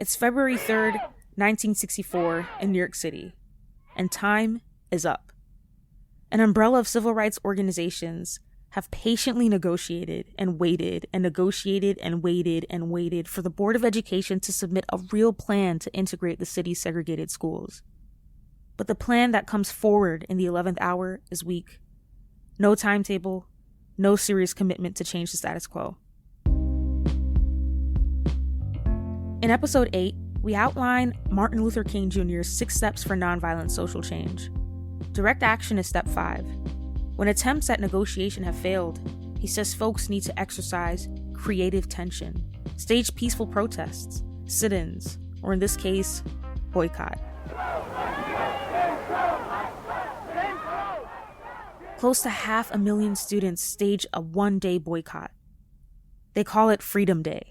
It's February 3rd, 1964, in New York City, and time is up. An umbrella of civil rights organizations have patiently negotiated and waited and negotiated and waited and waited for the Board of Education to submit a real plan to integrate the city's segregated schools. But the plan that comes forward in the 11th hour is weak. No timetable, no serious commitment to change the status quo. In episode 8, we outline Martin Luther King Jr.'s 6 steps for nonviolent social change. Direct action is step 5. When attempts at negotiation have failed, he says folks need to exercise creative tension, stage peaceful protests, sit-ins, or in this case, boycott. Close to 500,000 students stage a one-day boycott. They call it Freedom Day.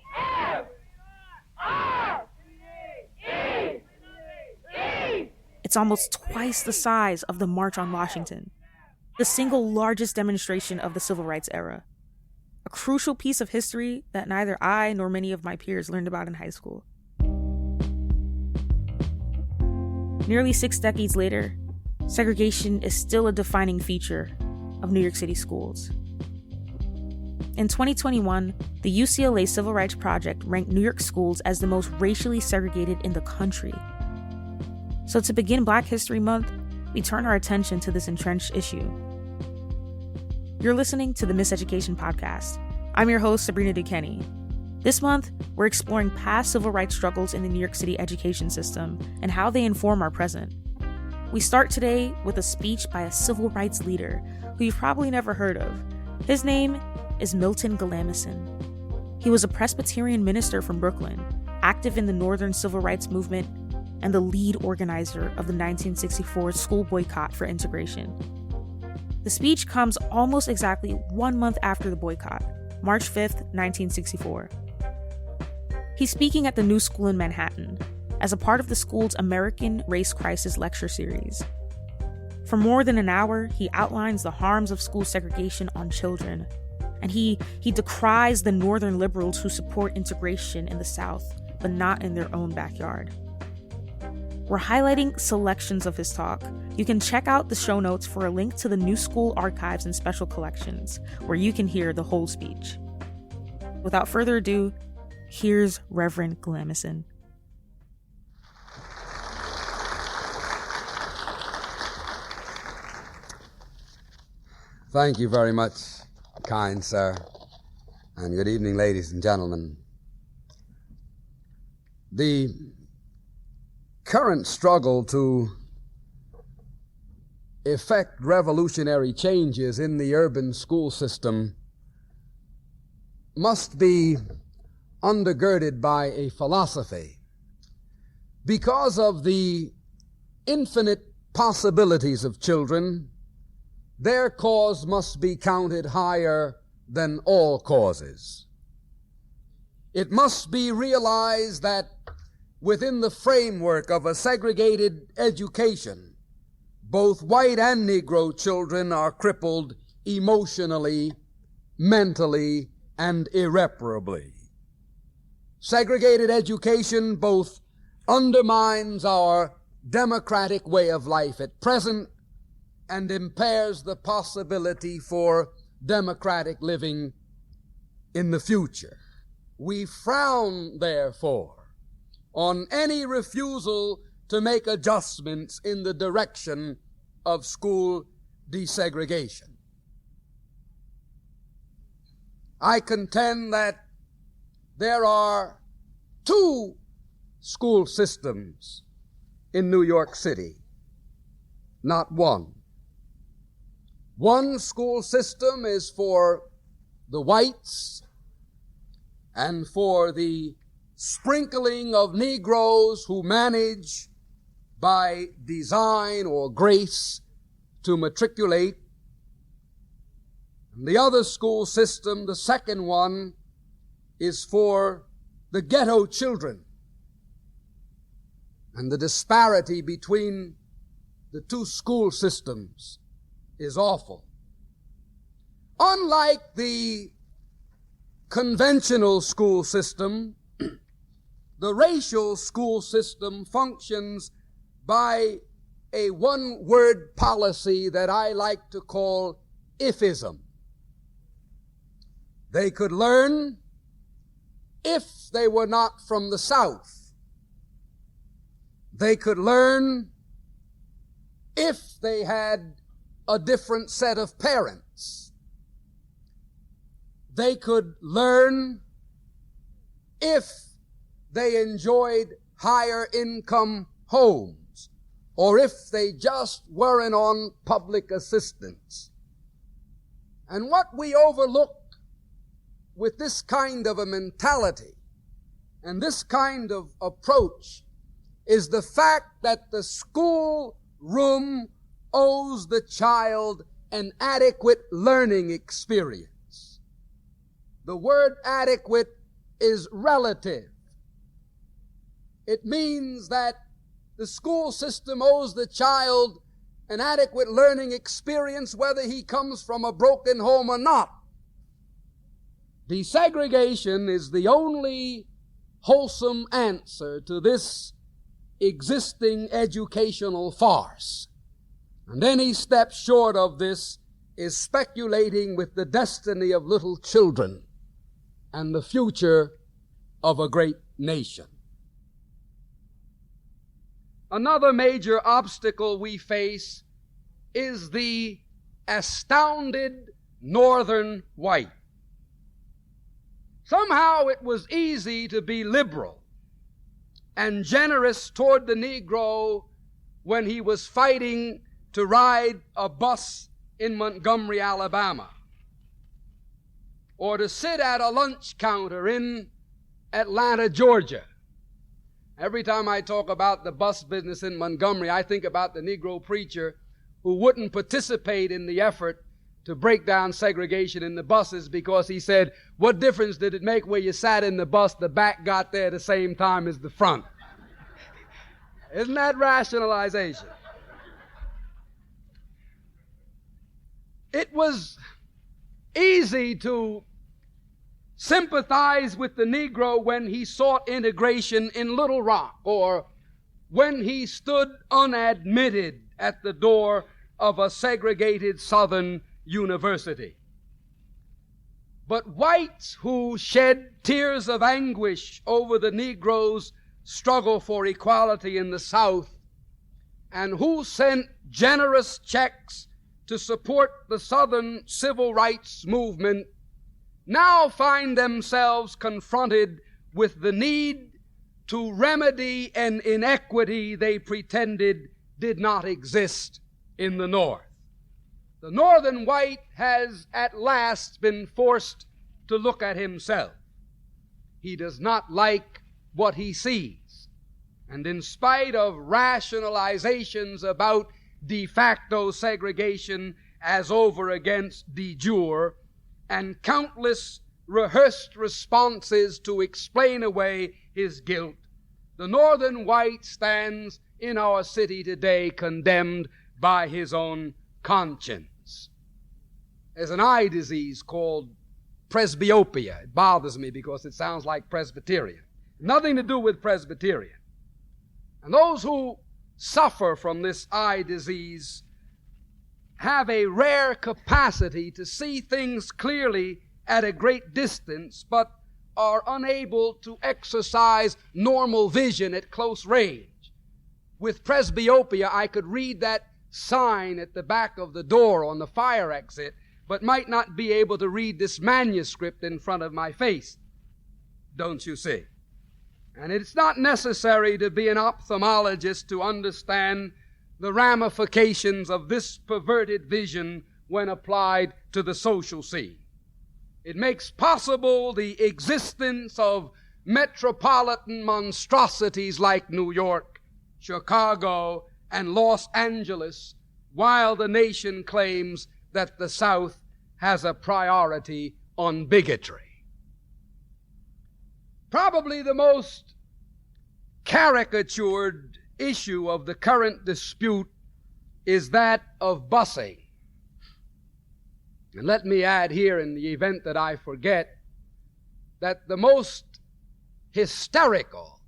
It's almost twice the size of the March on Washington, the single largest demonstration of the civil rights era. A crucial piece of history that neither I nor many of my peers learned about in high school. Nearly 6 decades later, segregation is still a defining feature of New York City schools. In 2021, the UCLA Civil Rights Project ranked New York schools as the most racially segregated in the country. So to begin Black History Month, we turn our attention to this entrenched issue. You're listening to the Miseducation podcast. I'm your host, Sabrina Duquesne. This month, we're exploring past civil rights struggles in the New York City education system and how they inform our present. We start today with a speech by a civil rights leader who you've probably never heard of. His name is Milton Galamison. He was a Presbyterian minister from Brooklyn, active in the Northern Civil Rights Movement, and the lead organizer of the 1964 school boycott for integration. The speech comes almost exactly 1 month after the boycott, March 5th, 1964. He's speaking at the New School in Manhattan as a part of the school's American Race Crisis lecture series. For more than an hour, he outlines the harms of school segregation on children, and he decries the Northern liberals who support integration in the South, but not in their own backyard. We're highlighting selections of his talk. You can check out the show notes for a link to the New School archives and special collections, where you can hear the whole speech. Without further ado, here's Reverend Galamison. Thank you very much, kind sir, and good evening, ladies and gentlemen. The current struggle to effect revolutionary changes in the urban school system must be undergirded by a philosophy. Because of the infinite possibilities of children, their cause must be counted higher than all causes. It must be realized that within the framework of a segregated education, both white and Negro children are crippled emotionally, mentally, and irreparably. Segregated education both undermines our democratic way of life at present and impairs the possibility for democratic living in the future. We frown, therefore, on any refusal to make adjustments in the direction of school desegregation. I contend that there are 2 school systems in New York City, not one. One school system is for the whites and for the sprinkling of Negroes who manage by design or grace to matriculate. And the other school system, the second one, is for the ghetto children. And the disparity between the 2 school systems is awful. Unlike the conventional school system, The racial school system functions by a one-word policy that I like to call ifism. They could learn if they were not from the South. They could learn if they had a different set of parents. They could learn if they enjoyed higher income homes, or if they just weren't on public assistance. And what we overlook with this kind of a mentality and this kind of approach is the fact that the school room owes the child an adequate learning experience. The word adequate is relative. It means that the school system owes the child an adequate learning experience whether he comes from a broken home or not. Desegregation is the only wholesome answer to this existing educational farce. And any step short of this is speculating with the destiny of little children and the future of a great nation. Another major obstacle we face is the astounded northern white. Somehow it was easy to be liberal and generous toward the Negro when he was fighting to ride a bus in Montgomery, Alabama, or to sit at a lunch counter in Atlanta, Georgia. Every time I talk about the bus business in Montgomery, I think about the Negro preacher who wouldn't participate in the effort to break down segregation in the buses because he said, what difference did it make where you sat in the bus? The back got there at the same time as the front. Isn't that rationalization? It was easy to sympathize with the Negro when he sought integration in Little Rock, or when he stood unadmitted at the door of a segregated Southern university. But whites who shed tears of anguish over the Negro's struggle for equality in the South, and who sent generous checks to support the Southern civil rights movement, now find themselves confronted with the need to remedy an inequity they pretended did not exist in the North. The northern white has at last been forced to look at himself. He does not like what he sees. And in spite of rationalizations about de facto segregation as over against de jure, and countless rehearsed responses to explain away his guilt, the northern white stands in our city today condemned by his own conscience. There's an eye disease called presbyopia. It bothers me because it sounds like Presbyterian. Nothing to do with Presbyterian. And those who suffer from this eye disease have a rare capacity to see things clearly at a great distance, but are unable to exercise normal vision at close range. With presbyopia, I could read that sign at the back of the door on the fire exit, but might not be able to read this manuscript in front of my face. Don't you see? And it's not necessary to be an ophthalmologist to understand the ramifications of this perverted vision when applied to the social scene. It makes possible the existence of metropolitan monstrosities like New York, Chicago, and Los Angeles, while the nation claims that the South has a priority on bigotry. Probably the most caricatured issue of the current dispute is that of busing. And let me add here, in the event that I forget, that the most hysterical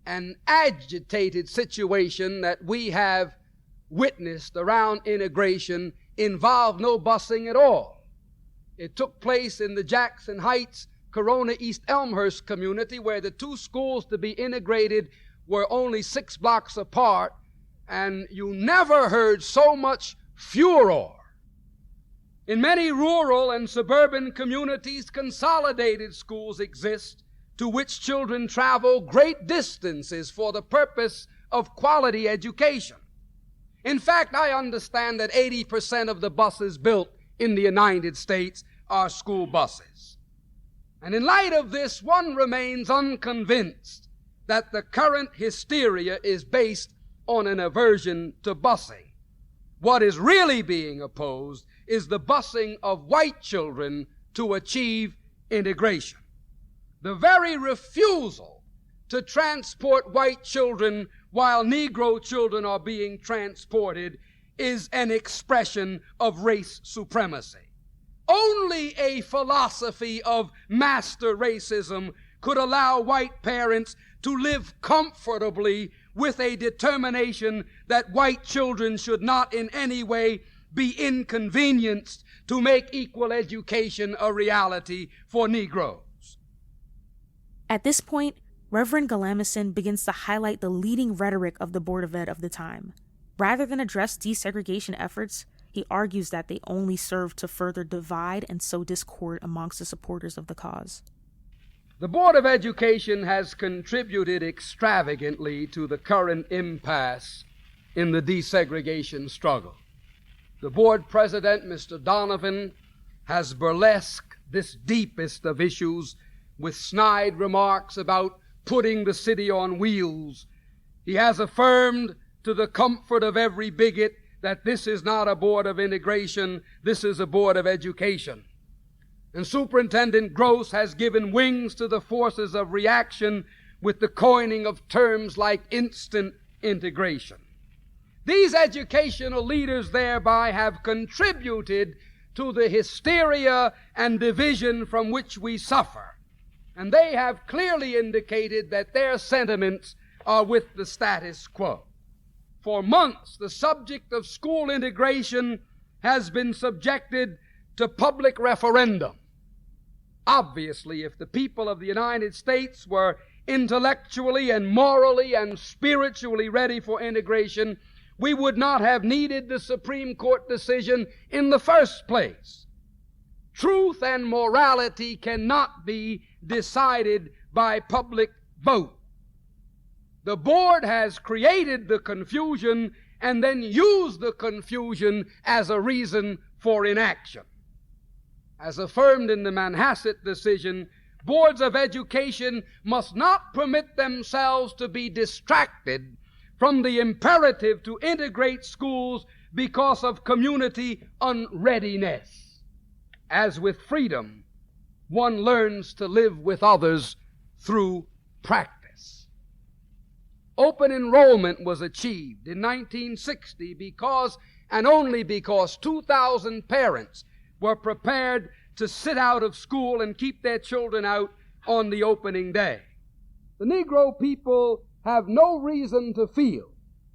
and agitated situation that we have witnessed around integration involved no busing at all. It took place in the Jackson Heights, Corona East Elmhurst community, where the two schools to be integrated were only 6 blocks apart, and you never heard so much furor. In many rural and suburban communities, consolidated schools exist to which children travel great distances for the purpose of quality education. In fact, I understand that 80% of the buses built in the United States are school buses. And in light of this, one remains unconvinced that the current hysteria is based on an aversion to busing. What is really being opposed is the busing of white children to achieve integration. The very refusal to transport white children while Negro children are being transported is an expression of race supremacy. Only a philosophy of master racism could allow white parents to live comfortably with a determination that white children should not in any way be inconvenienced to make equal education a reality for Negroes. At this point, Reverend Galamison begins to highlight the leading rhetoric of the Board of Ed of the time. Rather than address desegregation efforts, he argues that they only serve to further divide and sow discord amongst the supporters of the cause. The Board of Education has contributed extravagantly to the current impasse in the desegregation struggle. The board president, Mr. Donovan, has burlesqued this deepest of issues with snide remarks about putting the city on wheels. He has affirmed to the comfort of every bigot that this is not a board of integration, this is a board of education. And Superintendent Gross has given wings to the forces of reaction with the coining of terms like instant integration. These educational leaders thereby have contributed to the hysteria and division from which we suffer. And they have clearly indicated that their sentiments are with the status quo. For months, the subject of school integration has been subjected to public referendum. Obviously, if the people of the United States were intellectually and morally and spiritually ready for integration, we would not have needed the Supreme Court decision in the first place. Truth and morality cannot be decided by public vote. The board has created the confusion and then used the confusion as a reason for inaction. As affirmed in the Manhasset decision, boards of education must not permit themselves to be distracted from the imperative to integrate schools because of community unreadiness. As with freedom, one learns to live with others through practice. Open enrollment was achieved in 1960 because, and only because, 2,000 parents were prepared to sit out of school and keep their children out on the opening day. The Negro people have no reason to feel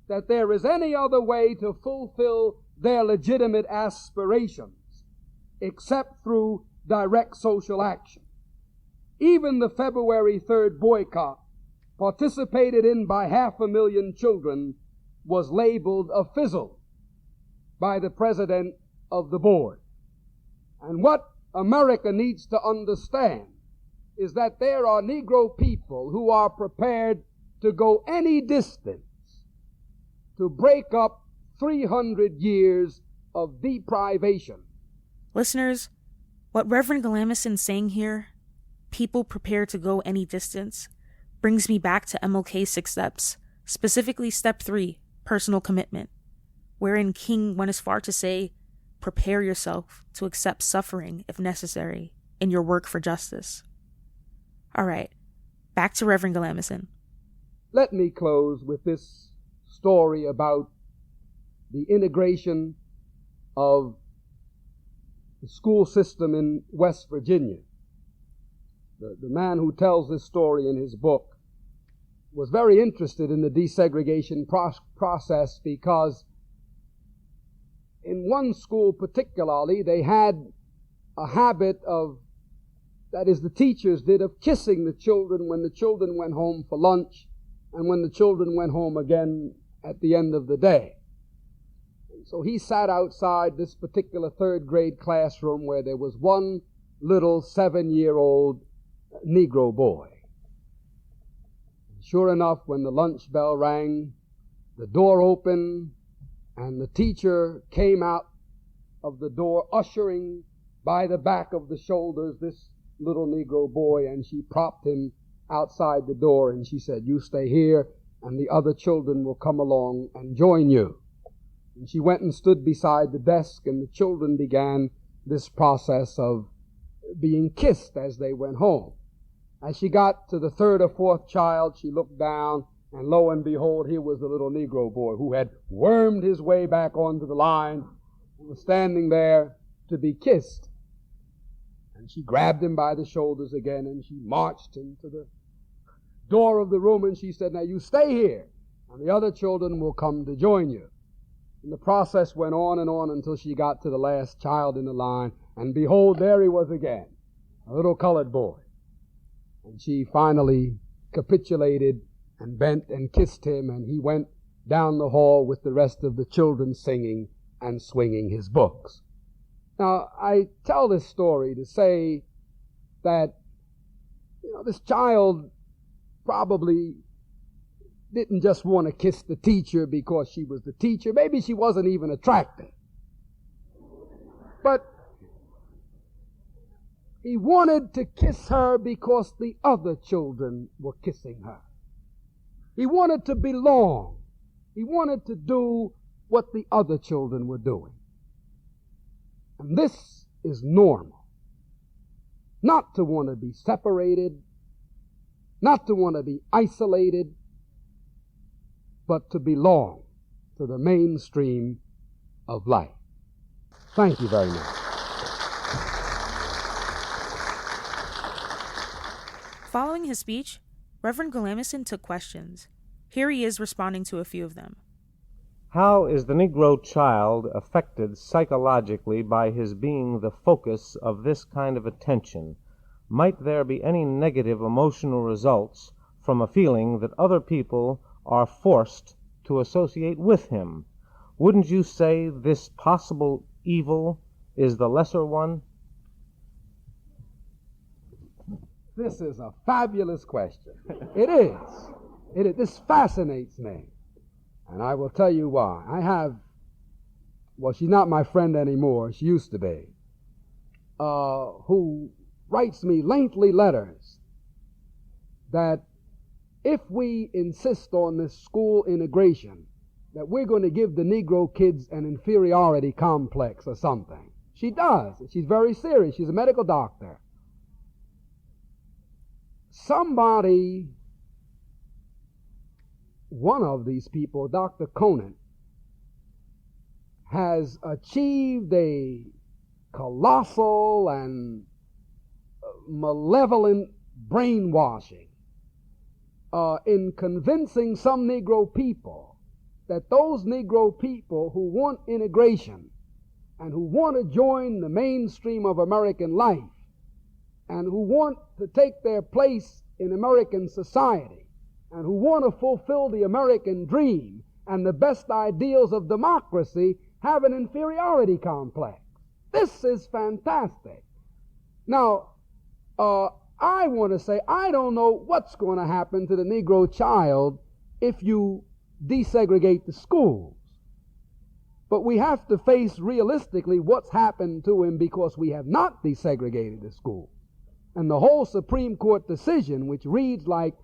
that there is any other way to fulfill their legitimate aspirations except through direct social action. Even the February 3rd boycott, participated in by 500,000 children, was labeled a fizzle by the president of the board. And what America needs to understand is that there are Negro people who are prepared to go any distance to break up 300 years of deprivation. Listeners, what Reverend Galamison is saying here, people prepared to go any distance, brings me back to MLK's 6 steps, specifically step 3, personal commitment, wherein King went as far to say, prepare yourself to accept suffering if necessary in your work for justice. All right, back to Reverend Galamison. Let me close with this story about the integration of the school system in West Virginia. The man who tells this story in his book was very interested in the desegregation process because in one school particularly, they had a habit of, that is, the teachers did, of kissing the children when the children went home for lunch and when the children went home again at the end of the day. So he sat outside this particular third grade classroom where there was one little 7-year-old Negro boy. Sure enough, when the lunch bell rang, the door opened and the teacher came out of the door, ushering by the back of the shoulders this little Negro boy, and she propped him outside the door and she said, "You stay here and the other children will come along and join you." And she went and stood beside the desk, and the children began this process of being kissed as they went home. As she got to the third or fourth child, she looked down, and lo and behold, here was the little Negro boy who had wormed his way back onto the line and was standing there to be kissed. And she grabbed him by the shoulders again, and she marched him to the door of the room, and she said, "Now you stay here, and the other children will come to join you." And the process went on and on until she got to the last child in the line, and behold, there he was again, a little colored boy. And she finally capitulated and bent and kissed him, and he went down the hall with the rest of the children singing and swinging his books. Now, I tell this story to say that, this child probably didn't just want to kiss the teacher because she was the teacher. Maybe she wasn't even attractive. But he wanted to kiss her because the other children were kissing her. He wanted to belong. He wanted to do what the other children were doing. And this is normal. Not to want to be separated, not to want to be isolated, but to belong to the mainstream of life. Thank you very much. Following his speech, Reverend Galamison took questions. Here he is responding to a few of them. How is the Negro child affected psychologically by his being the focus of this kind of attention? Might there be any negative emotional results from a feeling that other people are forced to associate with him? Wouldn't you say this possible evil is the lesser one? This is a fabulous question. It is. This fascinates me. And I will tell you why. She's not my friend anymore. She used to be. Who writes me lengthy letters that if we insist on this school integration, that we're going to give the Negro kids an inferiority complex or something. She does. She's very serious. She's a medical doctor. One of these people, Dr. Conant, has achieved a colossal and malevolent brainwashing in convincing some Negro people that those Negro people who want integration and who want to join the mainstream of American life and who want to take their place in American society and who want to fulfill the American dream and the best ideals of democracy have an inferiority complex. This is fantastic. Now, I want to say, I don't know what's going to happen to the Negro child if you desegregate the schools. But we have to face realistically what's happened to him because we have not desegregated the school. And the whole Supreme Court decision, which reads like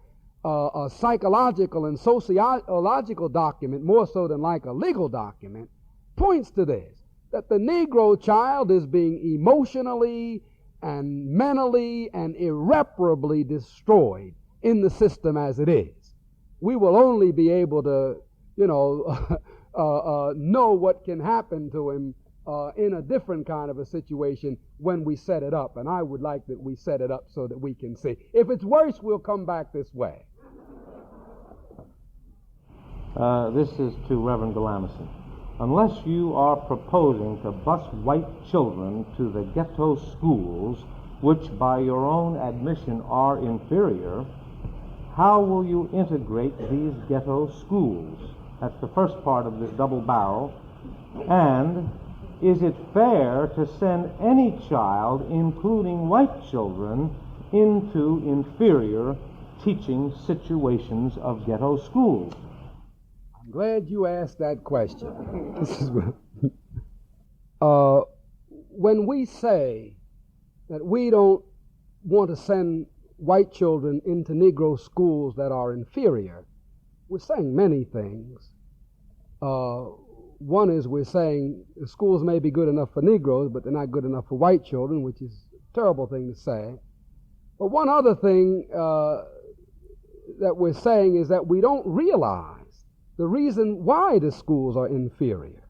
a psychological and sociological document more so than like a legal document, points to this, that the Negro child is being emotionally and mentally and irreparably destroyed in the system as it is. We will only be able to, know what can happen to him in a different kind of a situation when we set it up. And I would like that we set it up so that we can see. If it's worse, we'll come back this way. This is to Reverend Galamison. Unless you are proposing to bus white children to the ghetto schools, which by your own admission are inferior, how will you integrate these ghetto schools? That's the first part of this double barrel. And is it fair to send any child, including white children, into inferior teaching situations of ghetto schools? I'm glad you asked that question. When we say that we don't want to send white children into Negro schools that are inferior, we're saying many things. One is we're saying the schools may be good enough for Negroes, but they're not good enough for white children, which is a terrible thing to say. But one other thing that we're saying is that we don't realize the reason why the schools are inferior.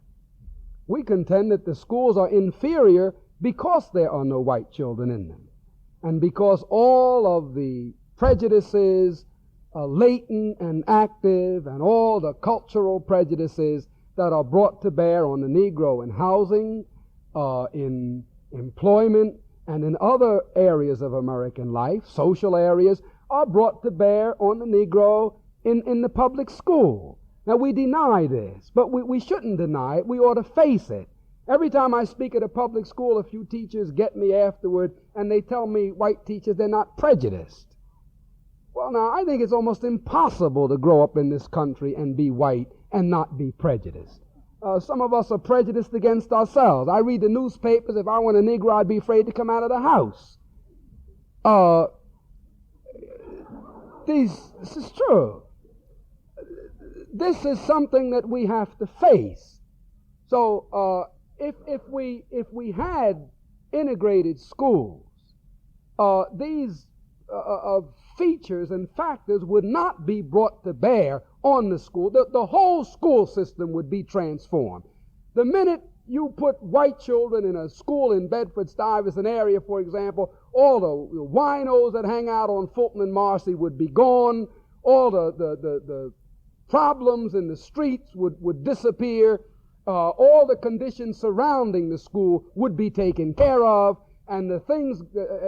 We contend that the schools are inferior because there are no white children in them, and because all of the prejudices, latent and active, and all the cultural prejudices that are brought to bear on the Negro in housing, in employment, and in other areas of American life, social areas, are brought to bear on the Negro in the public school. Now, we deny this, but we shouldn't deny it. We ought to face it. Every time I speak at a public school, a few teachers get me afterward, and they tell me, white teachers, they're not prejudiced. Well, now, I think it's almost impossible to grow up in this country and be white and not be prejudiced. Some of us are prejudiced against ourselves. I read the newspapers. If I were a Negro, I'd be afraid to come out of the house. This is true. This is something that we have to face. So if we had integrated schools, these features and factors would not be brought to bear on the school. The whole school system would be transformed. The minute you put white children in a school in Bedford-Stuyvesant area, for example, all the winos that hang out on Fulton and Marcy would be gone. All the problems in the streets would disappear. All the conditions surrounding the school would be taken care of, and the things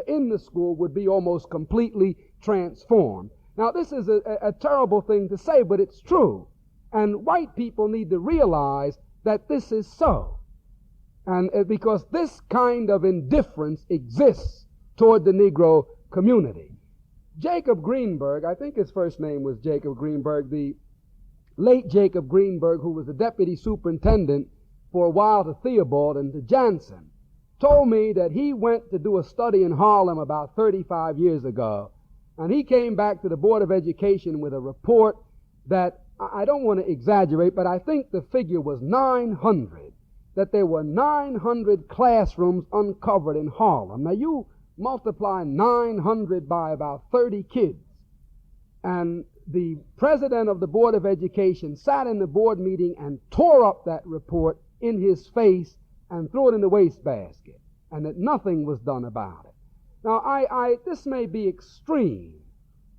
in the school would be almost completely transformed. Now, this is a terrible thing to say, but it's true. And white people need to realize that this is so. And because this kind of indifference exists toward the Negro community. Jacob Greenberg, I think his first name was Jacob Greenberg, the late Jacob Greenberg, who was the deputy superintendent for a while to Theobald and to Jansen, told me that he went to do a study in Harlem about 35 years ago. And he came back to the Board of Education with a report that, I don't want to exaggerate, but I think the figure was 900, that there were 900 classrooms uncovered in Harlem. Now you multiply 900 by about 30 kids, and the president of the Board of Education sat in the board meeting and tore up that report in his face and threw it in the wastebasket, and that nothing was done about it. Now, this may be extreme,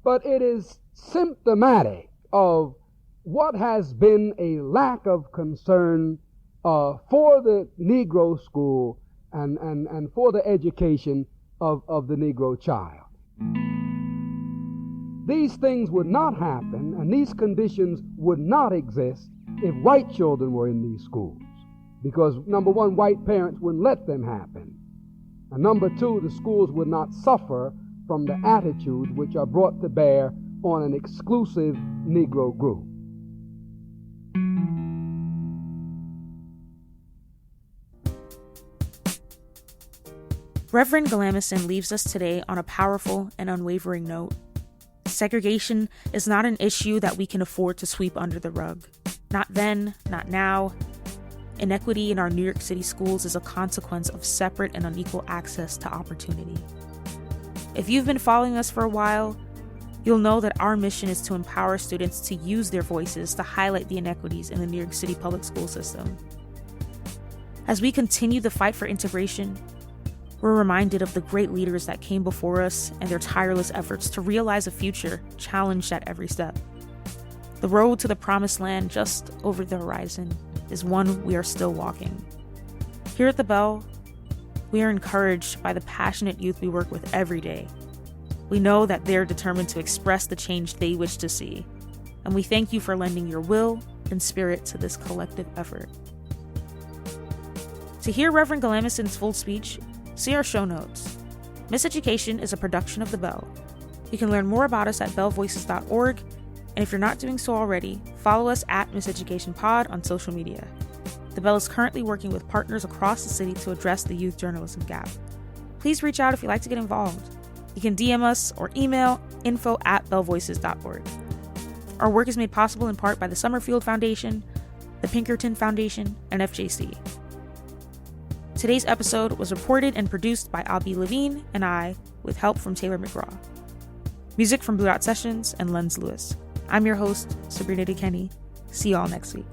but it is symptomatic of what has been a lack of concern for the Negro school and for the education of the Negro child. These things would not happen, and these conditions would not exist if white children were in these schools. Because, number one, white parents wouldn't let them happen. And number two, the schools would not suffer from the attitudes which are brought to bear on an exclusive Negro group. Reverend Galamison leaves us today on a powerful and unwavering note. Segregation is not an issue that we can afford to sweep under the rug. Not then, not now. Inequity in our New York City schools is a consequence of separate and unequal access to opportunity. If you've been following us for a while, you'll know that our mission is to empower students to use their voices to highlight the inequities in the New York City public school system. As we continue the fight for integration, we're reminded of the great leaders that came before us and their tireless efforts to realize a future challenged at every step. The road to the promised land just over the horizon is one we are still walking. Here at the Bell, we are encouraged by the passionate youth we work with every day. We know that they are determined to express the change they wish to see, and we thank you for lending your will and spirit to this collective effort. To hear Reverend Galamison's full speech, see our show notes. Miseducation is a production of the Bell. You can learn more about us at bellvoices.org, and if you're not doing so already, follow us at Miseducation Pod on social media. The Bell is currently working with partners across the city to address the youth journalism gap. Please reach out if you'd like to get involved. You can DM us or email info@bellvoices.org. Our work is made possible in part by the Summerfield Foundation, the Pinkerton Foundation, and FJC. Today's episode was reported and produced by Albie Levine and I, with help from Taylor McGraw. Music from Blue Dot Sessions and Lens Lewis. I'm your host, Sabrina DeKenney. See you all next week.